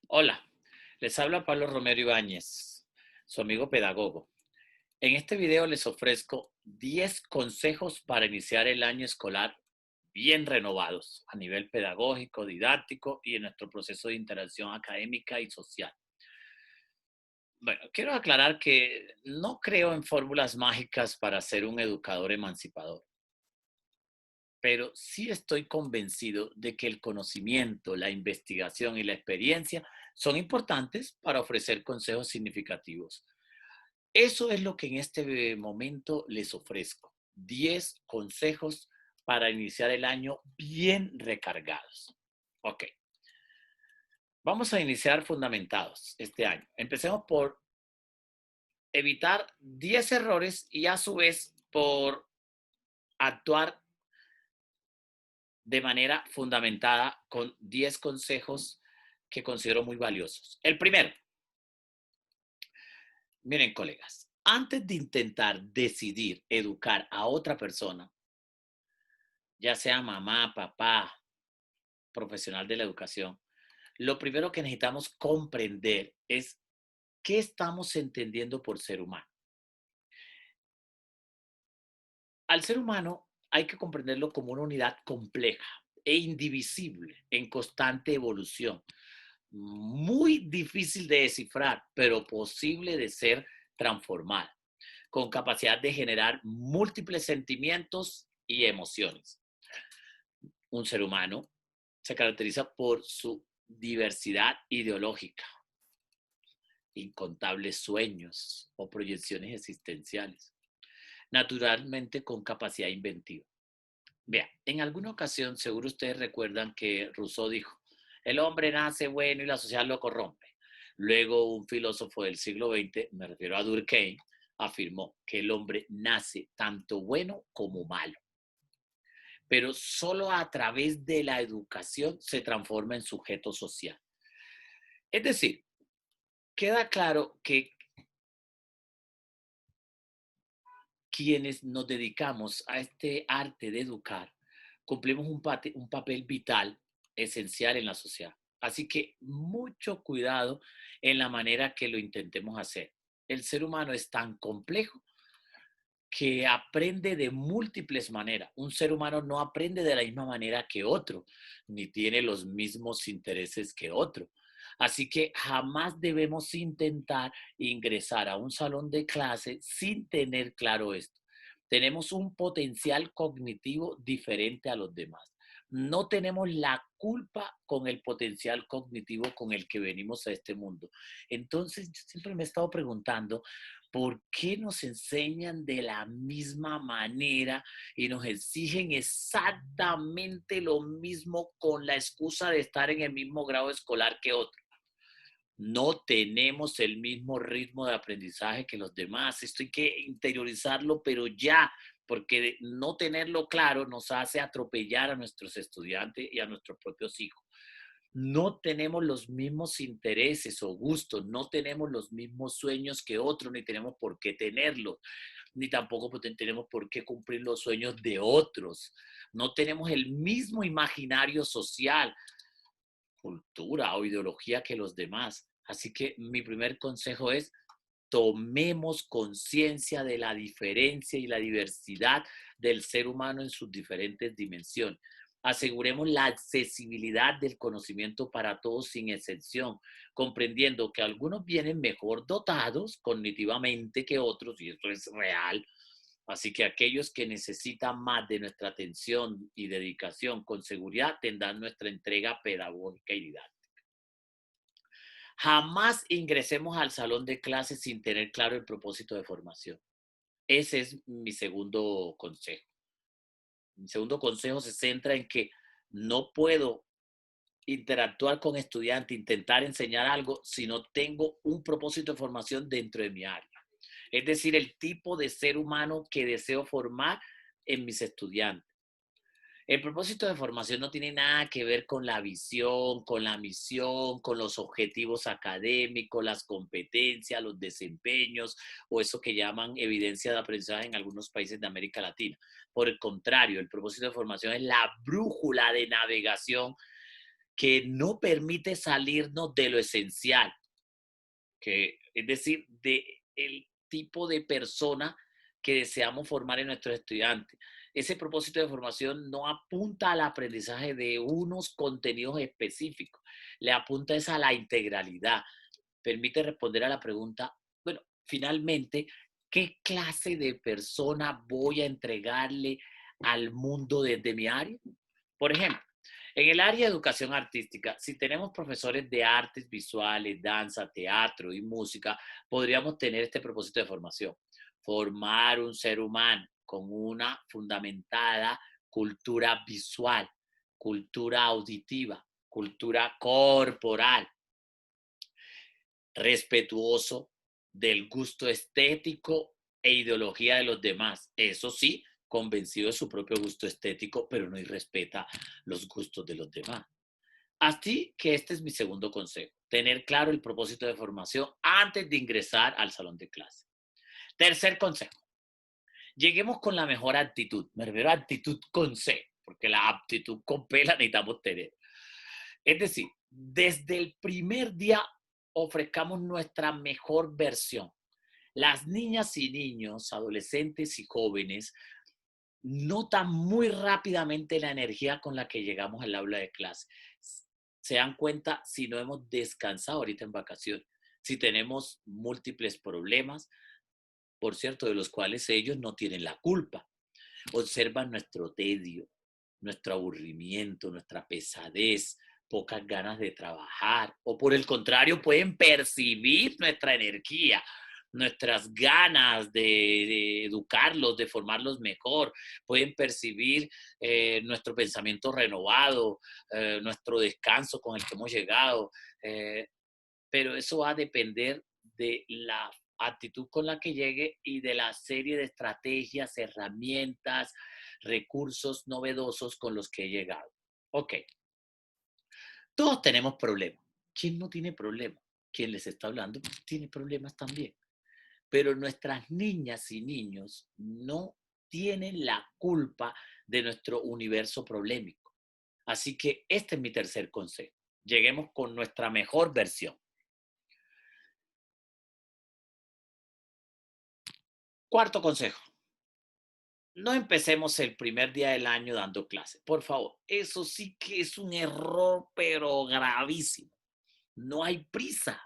Hola, les habla Pablo Romero Ibáñez, su amigo pedagogo. En este video les ofrezco 10 consejos para iniciar el año escolar bien renovados a nivel pedagógico, didáctico y en nuestro proceso de interacción académica y social. Bueno, quiero aclarar que no creo en fórmulas mágicas para ser un educador emancipador, pero sí estoy convencido de que el conocimiento, la investigación y la experiencia son importantes para ofrecer consejos significativos. Eso es lo que en este momento les ofrezco. 10 consejos para iniciar el año bien recargados. Ok, vamos a iniciar fundamentados este año. Empecemos por evitar 10 errores y a su vez por actuar de manera fundamentada con 10 consejos que considero muy valiosos. El primero, miren colegas, antes de intentar decidir educar a otra persona, ya sea mamá, papá, profesional de la educación, lo primero que necesitamos comprender es qué estamos entendiendo por ser humano. Al ser humano hay que comprenderlo como una unidad compleja e indivisible en constante evolución, muy difícil de descifrar, pero posible de ser transformada, con capacidad de generar múltiples sentimientos y emociones. Un ser humano se caracteriza por su diversidad ideológica, incontables sueños o proyecciones existenciales, naturalmente con capacidad inventiva. Vea, en alguna ocasión seguro ustedes recuerdan que Rousseau dijo, el hombre nace bueno y la sociedad lo corrompe. Luego un filósofo del siglo XX, me refiero a Durkheim, afirmó que el hombre nace tanto bueno como malo, pero solo a través de la educación se transforma en sujeto social. Es decir, queda claro que quienes nos dedicamos a este arte de educar, cumplimos un papel vital, esencial en la sociedad. Así que mucho cuidado en la manera que lo intentemos hacer. El ser humano es tan complejo que aprende de múltiples maneras. Un ser humano no aprende de la misma manera que otro, ni tiene los mismos intereses que otro. Así que jamás debemos intentar ingresar a un salón de clase sin tener claro esto. Tenemos un potencial cognitivo diferente a los demás. No tenemos la culpa con el potencial cognitivo con el que venimos a este mundo. Entonces, yo siempre me he estado preguntando, ¿por qué nos enseñan de la misma manera y nos exigen exactamente lo mismo con la excusa de estar en el mismo grado escolar que otros? No tenemos el mismo ritmo de aprendizaje que los demás. Esto hay que interiorizarlo, pero ya, porque no tenerlo claro nos hace atropellar a nuestros estudiantes y a nuestros propios hijos. No tenemos los mismos intereses o gustos, no tenemos los mismos sueños que otros, ni tenemos por qué tenerlos, ni tampoco tenemos por qué cumplir los sueños de otros. No tenemos el mismo imaginario social, cultura o ideología que los demás. Así que mi primer consejo es tomemos conciencia de la diferencia y la diversidad del ser humano en sus diferentes dimensiones. Aseguremos la accesibilidad del conocimiento para todos sin excepción, comprendiendo que algunos vienen mejor dotados cognitivamente que otros, y esto es real. Así que aquellos que necesitan más de nuestra atención y dedicación con seguridad tendrán nuestra entrega pedagógica y didáctica. Jamás ingresemos al salón de clases sin tener claro el propósito de formación. Ese es mi segundo consejo. Mi segundo consejo se centra en que no puedo interactuar con estudiantes, intentar enseñar algo si no tengo un propósito de formación dentro de mi área. Es decir, el tipo de ser humano que deseo formar en mis estudiantes. El propósito de formación no tiene nada que ver con la visión, con la misión, con los objetivos académicos, las competencias, los desempeños o eso que llaman evidencia de aprendizaje en algunos países de América Latina. Por el contrario, el propósito de formación es la brújula de navegación que no permite salirnos de lo esencial, que, es decir, de el tipo de persona que deseamos formar en nuestros estudiantes. Ese propósito de formación no apunta al aprendizaje de unos contenidos específicos, le apunta es a la integralidad. Permite responder a la pregunta, bueno, finalmente, ¿qué clase de persona voy a entregarle al mundo desde mi área? Por ejemplo, en el área de educación artística, si tenemos profesores de artes visuales, danza, teatro y música, podríamos tener este propósito de formación. Formar un ser humano con una fundamentada cultura visual, cultura auditiva, cultura corporal, respetuoso del gusto estético e ideología de los demás. Eso sí, convencido de su propio gusto estético, pero no irrespeta los gustos de los demás. Así que este es mi segundo consejo, tener claro el propósito de formación antes de ingresar al salón de clase. Tercer consejo, lleguemos con la mejor actitud. Me refiero a actitud con C, porque la aptitud con P la necesitamos tener. Es decir, desde el primer día ofrezcamos nuestra mejor versión. Las niñas y niños, adolescentes y jóvenes notan muy rápidamente la energía con la que llegamos al aula de clase. Se dan cuenta si no hemos descansado ahorita en vacaciones, si tenemos múltiples problemas, por cierto, de los cuales ellos no tienen la culpa. Observan nuestro tedio, nuestro aburrimiento, nuestra pesadez, pocas ganas de trabajar, o por el contrario, pueden percibir nuestra energía, nuestras ganas de educarlos, de formarlos mejor, pueden percibir nuestro pensamiento renovado, nuestro descanso con el que hemos llegado, pero eso va a depender de la actitud con la que llegue y de la serie de estrategias, herramientas, recursos novedosos con los que he llegado. Ok, todos tenemos problemas. ¿Quién no tiene problemas? Quien les está hablando tiene problemas también. Pero nuestras niñas y niños no tienen la culpa de nuestro universo problemático. Así que este es mi tercer consejo. Lleguemos con nuestra mejor versión. Cuarto consejo. No empecemos el primer día del año dando clase. Por favor, eso sí que es un error, pero gravísimo. No hay prisa.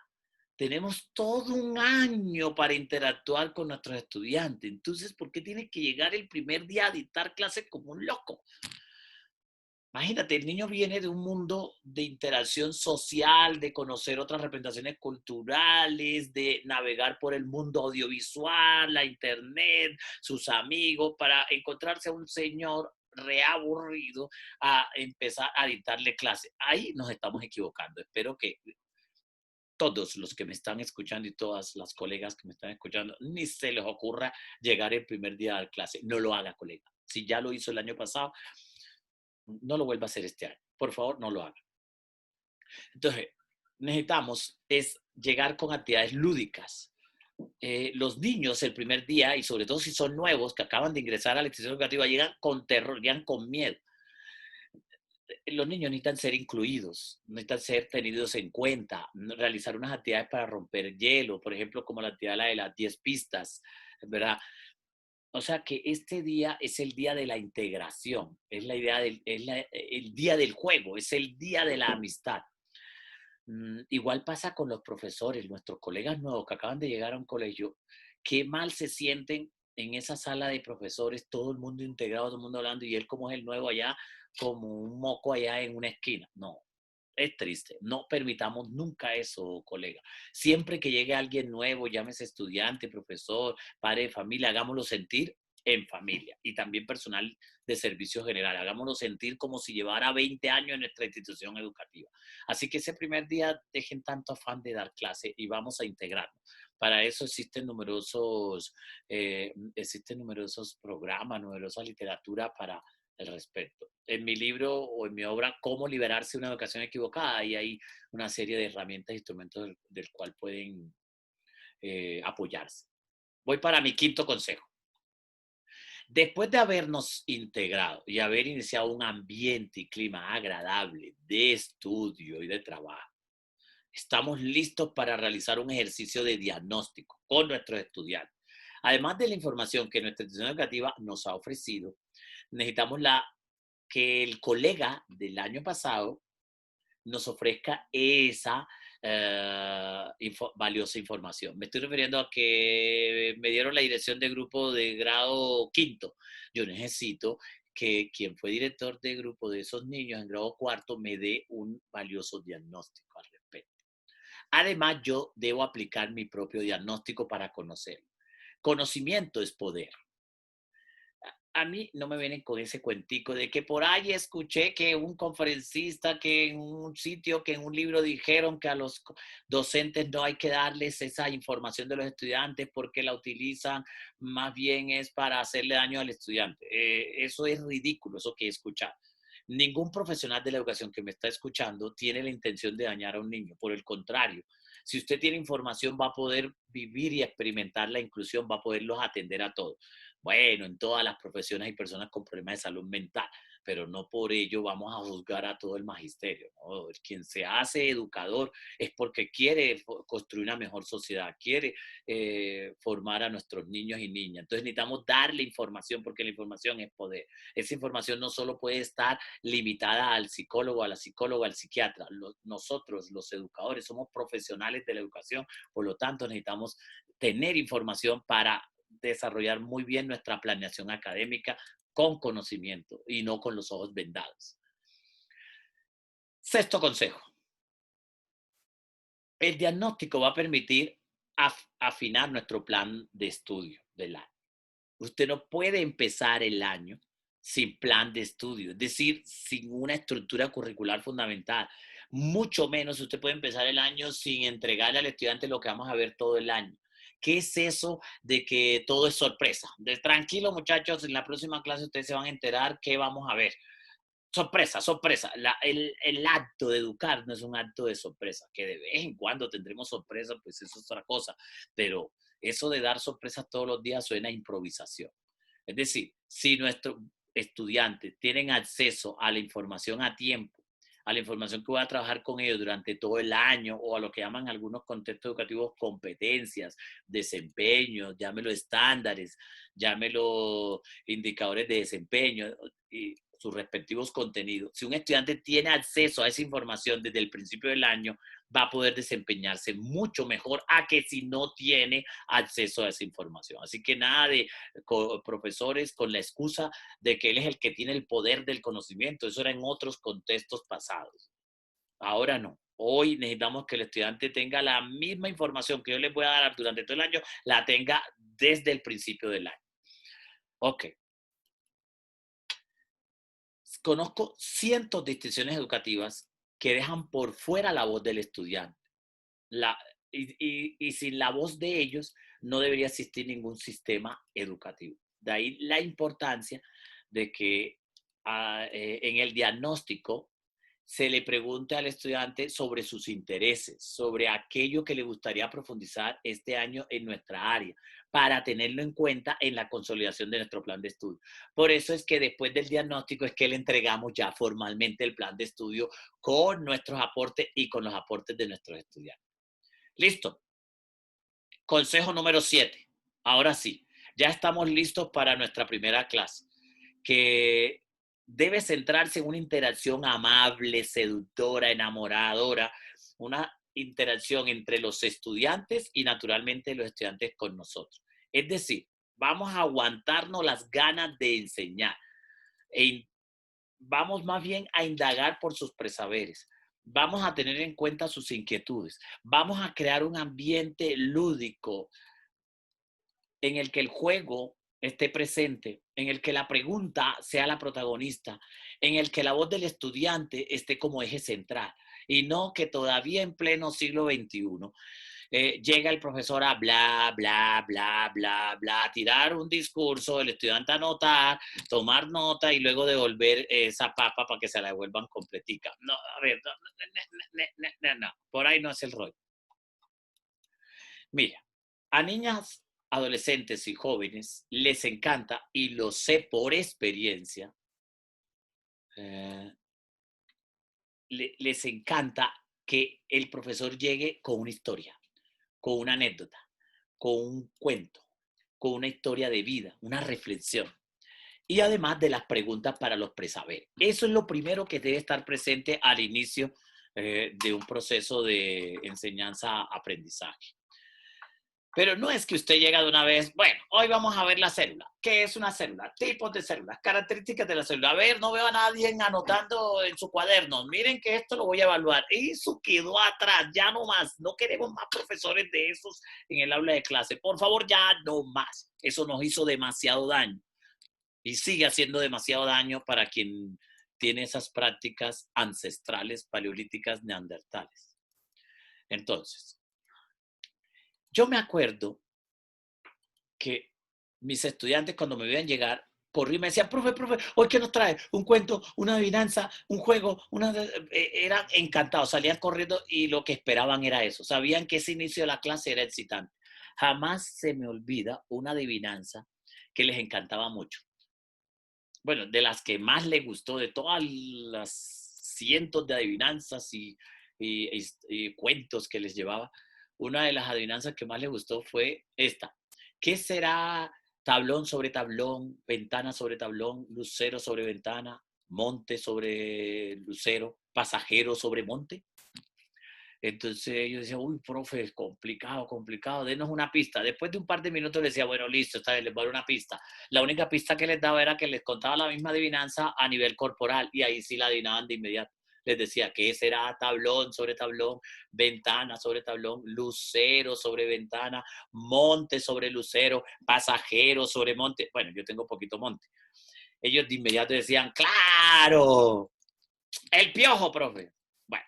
Tenemos todo un año para interactuar con nuestros estudiantes. Entonces, ¿por qué tiene que llegar el primer día a dictar clase como un loco? Imagínate, el niño viene de un mundo de interacción social, de conocer otras representaciones culturales, de navegar por el mundo audiovisual, la internet, sus amigos, para encontrarse a un señor reaburrido a empezar a dictarle clase. Ahí nos estamos equivocando. Espero que todos los que me están escuchando y todas las colegas que me están escuchando, ni se les ocurra llegar el primer día a dar clase. No lo haga, colega. Si ya lo hizo el año pasado, no lo vuelva a hacer este año. Por favor, no lo haga. Entonces, necesitamos es llegar con actividades lúdicas. Los niños el primer día, y sobre todo si son nuevos, que acaban de ingresar a la institución educativa, llegan con terror, llegan con miedo. Los niños necesitan ser incluidos, necesitan ser tenidos en cuenta, realizar unas actividades para romper hielo, por ejemplo, como la actividad de las 10 pistas, ¿verdad? O sea que este día es el día de la integración, es la idea el día del juego, es el día de la amistad. Igual pasa con los profesores, nuestros colegas nuevos que acaban de llegar a un colegio, qué mal se sienten en esa sala de profesores, todo el mundo integrado, todo el mundo hablando, y él como es el nuevo allá, como un moco allá en una esquina. No, es triste. No permitamos nunca eso, colega. Siempre que llegue alguien nuevo, llámese estudiante, profesor, padre de familia, hagámoslo sentir en familia y también personal de servicio general. Hagámoslo sentir como si llevara 20 años en nuestra institución educativa. Así que ese primer día dejen tanto afán de dar clase y vamos a integrarnos. Para eso existen numerosos programas, numerosa literatura para el respecto. En mi libro o en mi obra, Cómo liberarse de una educación equivocada, y hay una serie de herramientas e instrumentos del cual pueden apoyarse. Voy para mi quinto consejo. Después de habernos integrado y haber iniciado un ambiente y clima agradable de estudio y de trabajo, estamos listos para realizar un ejercicio de diagnóstico con nuestros estudiantes. Además de la información que nuestra institución educativa nos ha ofrecido, necesitamos que el colega del año pasado nos ofrezca esa valiosa información. Me estoy refiriendo a que me dieron la dirección de grupo de grado quinto. Yo necesito que quien fue director de grupo de esos niños en grado cuarto me dé un valioso diagnóstico al respecto. Además, yo debo aplicar mi propio diagnóstico para conocerlo. Conocimiento es poder. A mí no me vienen con ese cuentico de que por ahí escuché que un conferencista, que en un sitio, que en un libro dijeron que a los docentes no hay que darles esa información de los estudiantes porque la utilizan más bien es para hacerle daño al estudiante. Eso es ridículo, eso que he escuchado. Ningún profesional de la educación que me está escuchando tiene la intención de dañar a un niño. Por el contrario, si usted tiene información, va a poder vivir y experimentar la inclusión, va a poderlos atender a todos. Bueno, en todas las profesiones hay personas con problemas de salud mental, pero no por ello vamos a juzgar a todo el magisterio, ¿no? Quien se hace educador es porque quiere construir una mejor sociedad, quiere formar a nuestros niños y niñas. Entonces necesitamos darle información porque la información es poder. Esa información no solo puede estar limitada al psicólogo, a la psicóloga, al psiquiatra. Nosotros, los educadores, somos profesionales de la educación, por lo tanto necesitamos tener información para desarrollar muy bien nuestra planeación académica con conocimiento y no con los ojos vendados. Sexto consejo. El diagnóstico va a permitir afinar nuestro plan de estudio del año. Usted no puede empezar el año sin plan de estudio, es decir, sin una estructura curricular fundamental. Mucho menos usted puede empezar el año sin entregarle al estudiante lo que vamos a ver todo el año. ¿Qué es eso de que todo es sorpresa? Tranquilo, muchachos, en la próxima clase ustedes se van a enterar qué vamos a ver. Sorpresa, sorpresa. El acto de educar no es un acto de sorpresa, que de vez en cuando tendremos sorpresa, pues eso es otra cosa, pero eso de dar sorpresas todos los días suena a improvisación. Es decir, si nuestros estudiantes tienen acceso a la información a tiempo, a la información que voy a trabajar con ellos durante todo el año o a lo que llaman algunos contextos educativos competencias, desempeño, llámelo estándares, llámelo indicadores de desempeño y sus respectivos contenidos. Si un estudiante tiene acceso a esa información desde el principio del año, va a poder desempeñarse mucho mejor a que si no tiene acceso a esa información. Así que nada de profesores con la excusa de que él es el que tiene el poder del conocimiento. Eso era en otros contextos pasados. Ahora no. Hoy necesitamos que el estudiante tenga la misma información que yo les voy a dar durante todo el año, la tenga desde el principio del año. Ok. Conozco cientos de instituciones educativas que dejan por fuera la voz del estudiante. La, y sin la voz de ellos no debería existir ningún sistema educativo. De ahí la importancia de que en el diagnóstico se le pregunte al estudiante sobre sus intereses, sobre aquello que le gustaría profundizar este año en nuestra área, para tenerlo en cuenta en la consolidación de nuestro plan de estudio. Por eso es que después del diagnóstico es que le entregamos ya formalmente el plan de estudio con nuestros aportes y con los aportes de nuestros estudiantes. Listo. Consejo número 7. Ahora sí, ya estamos listos para nuestra primera clase, que debe centrarse en una interacción amable, seductora, enamoradora, una interacción entre los estudiantes y naturalmente los estudiantes con nosotros. Es decir, vamos a aguantarnos las ganas de enseñar e vamos más bien a indagar por sus presaberes. Vamos a tener en cuenta sus inquietudes. Vamos a crear un ambiente lúdico en el que el juego esté presente, en el que la pregunta sea la protagonista, en el que la voz del estudiante esté como eje central y no que todavía en pleno siglo XXI llega el profesor a bla, bla, bla, bla, bla, tirar un discurso, el estudiante anotar, tomar nota y luego devolver esa papa para que se la devuelvan completica. No, a ver, no, por ahí no es el rollo. Mira, a niñas adolescentes y jóvenes les encanta, y lo sé por experiencia, eh, les encanta que el profesor llegue con una historia, con una anécdota, con un cuento, con una historia de vida, una reflexión. Y además de las preguntas para los presaberes. Eso es lo primero que debe estar presente al inicio de un proceso de enseñanza-aprendizaje. Pero no es que usted llega de una vez, bueno, hoy vamos a ver la célula. ¿Qué es una célula? Tipos de células, características de la célula. A ver, no veo a nadie anotando en su cuaderno. Miren que esto lo voy a evaluar. Eso quedó atrás, ya no más. No queremos más profesores de esos en el aula de clase. Por favor, ya no más. Eso nos hizo demasiado daño y sigue haciendo demasiado daño para quien tiene esas prácticas ancestrales paleolíticas neandertales. Entonces, yo me acuerdo que mis estudiantes cuando me veían llegar, corrí y me decían, profe, ¿hoy qué nos trae? Un cuento, una adivinanza, un juego, eran encantados, salían corriendo y lo que esperaban era eso. Sabían que ese inicio de la clase era excitante. Jamás se me olvida una adivinanza que les encantaba mucho. Bueno, de las que más le gustó, de todas las cientos de adivinanzas y cuentos que les llevaba, una de las adivinanzas que más le gustó fue esta. ¿Qué será tablón sobre tablón, ventana sobre tablón, lucero sobre ventana, monte sobre lucero, pasajero sobre monte? Entonces yo decía, uy, profe, es complicado, denos una pista. Después de un par de minutos les decía, bueno, listo, está bien, les voy a dar una pista. La única pista que les daba era que les contaba la misma adivinanza a nivel corporal y ahí sí la adivinaban de inmediato. Les decía, ¿qué será tablón sobre tablón, ventana sobre tablón, lucero sobre ventana, monte sobre lucero, pasajero sobre monte? Bueno, yo tengo poquito monte. Ellos de inmediato decían, claro, el piojo, profe. Bueno,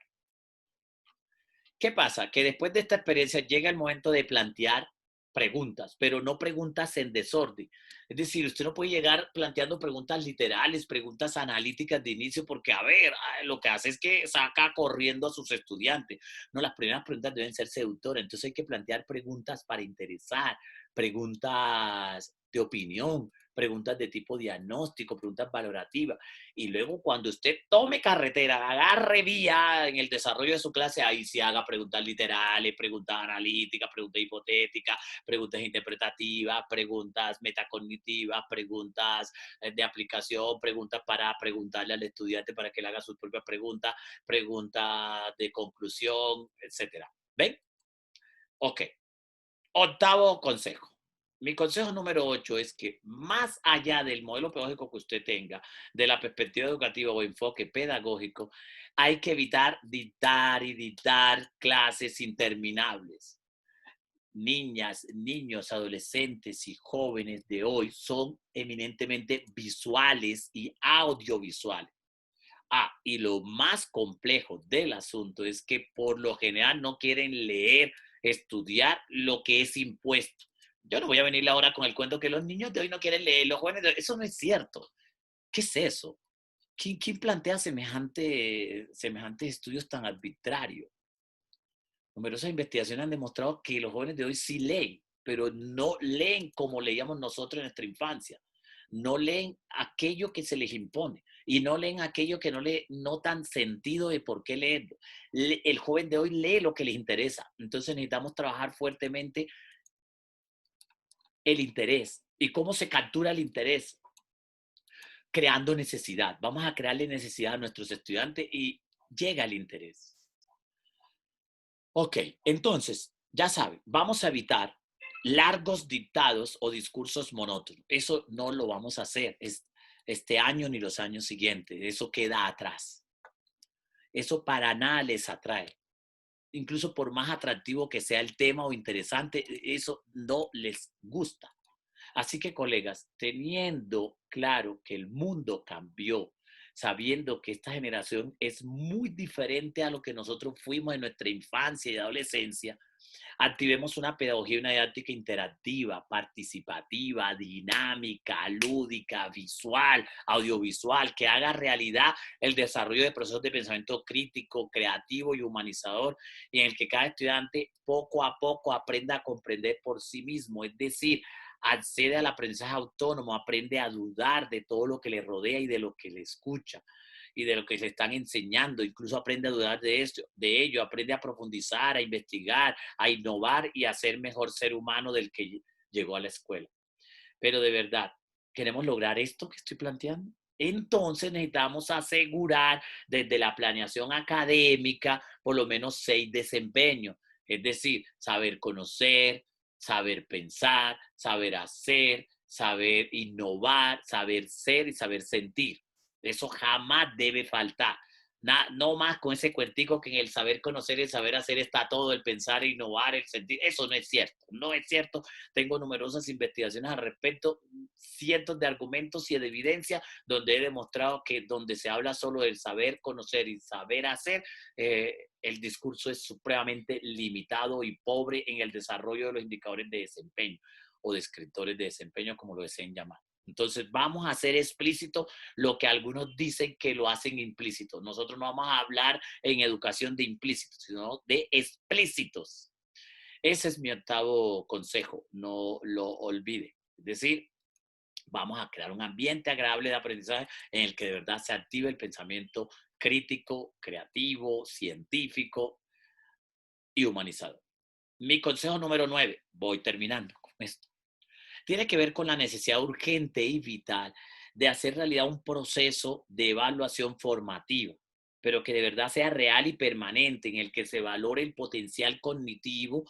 ¿qué pasa? Que después de esta experiencia llega el momento de plantear preguntas, pero no preguntas en desorden. Es decir, usted no puede llegar planteando preguntas literales, preguntas analíticas de inicio, porque, a ver, lo que hace es que saca corriendo a sus estudiantes. No, las primeras preguntas deben ser seductoras, entonces hay que plantear preguntas para interesar, preguntas de opinión, preguntas de tipo diagnóstico, preguntas valorativas. Y luego cuando usted tome carretera, agarre vía en el desarrollo de su clase, ahí sí haga preguntas literales, preguntas analíticas, preguntas hipotéticas, preguntas interpretativas, preguntas metacognitivas, preguntas de aplicación, preguntas para preguntarle al estudiante para que le haga sus propias preguntas, preguntas de conclusión, etcétera. ¿Ven? Ok. Octavo consejo. Mi consejo número 8 es que más allá del modelo pedagógico que usted tenga, de la perspectiva educativa o enfoque pedagógico, hay que evitar dictar y dictar clases interminables. Niñas, niños, adolescentes y jóvenes de hoy son eminentemente visuales y audiovisuales. Y lo más complejo del asunto es que por lo general no quieren leer, estudiar lo que es impuesto. Yo no voy a venir ahora con el cuento que los niños de hoy no quieren leer, los jóvenes de hoy. Eso no es cierto. ¿Qué es eso? ¿Quién plantea semejantes estudios tan arbitrarios? Numerosas investigaciones han demostrado que los jóvenes de hoy sí leen, pero no leen como leíamos nosotros en nuestra infancia. No leen aquello que se les impone y no leen aquello que no le notan sentido de por qué leerlo. El joven de hoy lee lo que les interesa. Entonces necesitamos trabajar fuertemente el interés. ¿Y cómo se captura el interés? Creando necesidad. Vamos a crearle necesidad a nuestros estudiantes y llega el interés. Ok, entonces, ya saben, vamos a evitar largos dictados o discursos monótonos. Eso no lo vamos a hacer este año ni los años siguientes. Eso queda atrás. Eso para nada les atrae. Incluso por más atractivo que sea el tema o interesante, eso no les gusta. Así que, colegas, teniendo claro que el mundo cambió, sabiendo que esta generación es muy diferente a lo que nosotros fuimos en nuestra infancia y adolescencia, Activemos una pedagogía y una didáctica interactiva, participativa, dinámica, lúdica, visual, audiovisual, que haga realidad el desarrollo de procesos de pensamiento crítico, creativo y humanizador, y en el que cada estudiante poco a poco aprenda a comprender por sí mismo, es decir, accede al aprendizaje autónomo, aprende a dudar de todo lo que le rodea y de lo que le escucha y de lo que le están enseñando, incluso aprende a dudar de esto, de ello, aprende a profundizar, a investigar, a innovar y a ser mejor ser humano del que llegó a la escuela. Pero de verdad, ¿queremos lograr esto que estoy planteando? Entonces necesitamos asegurar desde la planeación académica por lo menos 6 desempeños, es decir, saber conocer, saber pensar, saber hacer, saber innovar, saber ser y saber sentir. Eso jamás debe faltar. No más con ese cuentico que en el saber conocer y el saber hacer está todo, el pensar, innovar, el sentir. Eso no es cierto. No es cierto. Tengo numerosas investigaciones al respecto, cientos de argumentos y de evidencia donde he demostrado que donde se habla solo del saber conocer y saber hacer, el discurso es supremamente limitado y pobre en el desarrollo de los indicadores de desempeño o descriptores de desempeño, como lo deseen llamar. Entonces vamos a hacer explícito lo que algunos dicen que lo hacen implícito. Nosotros no vamos a hablar en educación de implícitos, sino de explícitos. Ese es mi octavo consejo, no lo olvide. Es decir, vamos a crear un ambiente agradable de aprendizaje en el que de verdad se active el pensamiento crítico, creativo, científico y humanizador. Mi consejo número 9, voy terminando con esto, tiene que ver con la necesidad urgente y vital de hacer realidad un proceso de evaluación formativa, pero que de verdad sea real y permanente, en el que se valore el potencial cognitivo,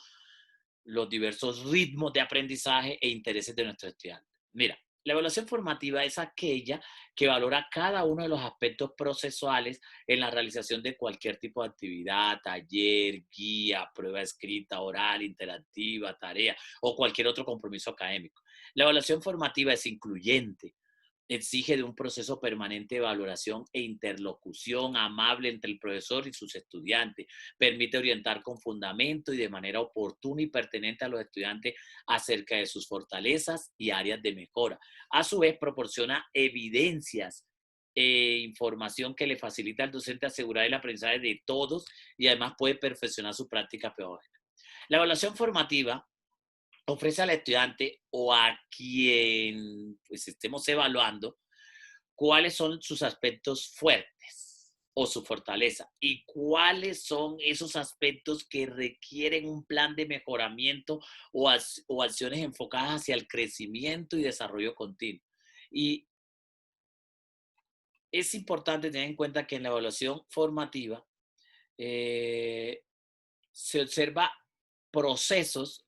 los diversos ritmos de aprendizaje e intereses de nuestros estudiantes. Mira, la evaluación formativa es aquella que valora cada uno de los aspectos procesuales en la realización de cualquier tipo de actividad, taller, guía, prueba escrita, oral, interactiva, tarea o cualquier otro compromiso académico. La evaluación formativa es incluyente, exige de un proceso permanente de valoración e interlocución amable entre el profesor y sus estudiantes. Permite orientar con fundamento y de manera oportuna y pertinente a los estudiantes acerca de sus fortalezas y áreas de mejora. A su vez, proporciona evidencias e información que le facilita al docente asegurar el aprendizaje de todos y además puede perfeccionar su práctica pedagógica. La evaluación formativa ofrece al estudiante o a quien pues estemos evaluando cuáles son sus aspectos fuertes o su fortaleza y cuáles son esos aspectos que requieren un plan de mejoramiento o acciones enfocadas hacia el crecimiento y desarrollo continuo. Y es importante tener en cuenta que en la evaluación formativa eh, se observa procesos,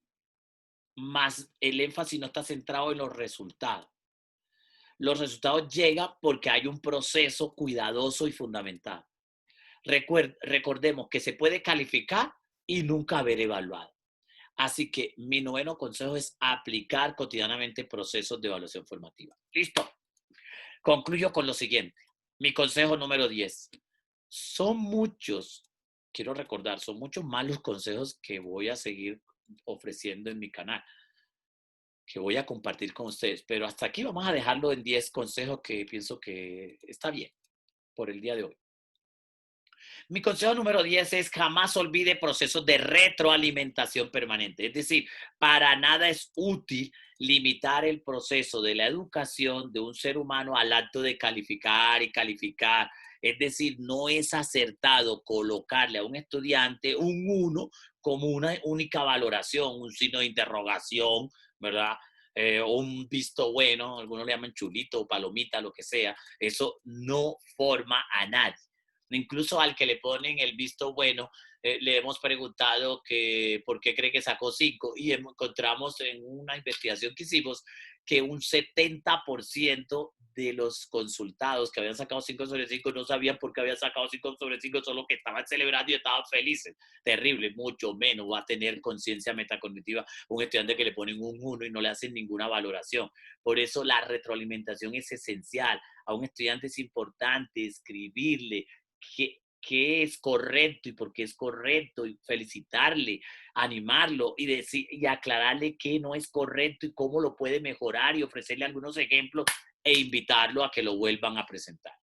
más el énfasis no está centrado en los resultados. Los resultados llegan porque hay un proceso cuidadoso y fundamentado. Recordemos que se puede calificar y nunca haber evaluado. Así que mi noveno consejo es aplicar cotidianamente procesos de evaluación formativa. Listo. Concluyo con lo siguiente. Mi consejo número 10. Son muchos, quiero recordar, son muchos más los consejos que voy a seguir ofreciendo en mi canal, que voy a compartir con ustedes. Pero hasta aquí vamos a dejarlo en 10 consejos que pienso que está bien por el día de hoy. Mi consejo número 10 es jamás olvide procesos de retroalimentación permanente. Es decir, para nada es útil limitar el proceso de la educación de un ser humano al acto de calificar y calificar. Es decir, no es acertado colocarle a un estudiante un 1 como una única valoración, un signo de interrogación, ¿verdad? O un visto bueno, algunos le llaman chulito o palomita, lo que sea. Eso no forma a nadie. Incluso al que le ponen el visto bueno, le hemos preguntado que por qué cree que sacó 5 y encontramos en una investigación que hicimos que un 70% de los consultados que habían sacado 5 sobre 5 no sabían por qué habían sacado 5 sobre 5, solo que estaban celebrando y estaban felices. Terrible, mucho menos va a tener conciencia metacognitiva un estudiante que le ponen un 1 y no le hacen ninguna valoración. Por eso la retroalimentación es esencial. A un estudiante es importante escribirle qué es correcto y por qué es correcto, y felicitarle, animarlo y, decir, y aclararle qué no es correcto y cómo lo puede mejorar y ofrecerle algunos ejemplos e invitarlo a que lo vuelvan a presentar.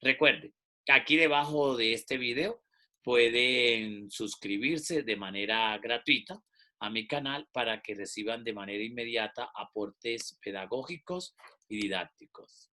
Recuerden, aquí debajo de este video pueden suscribirse de manera gratuita a mi canal para que reciban de manera inmediata aportes pedagógicos y didácticos.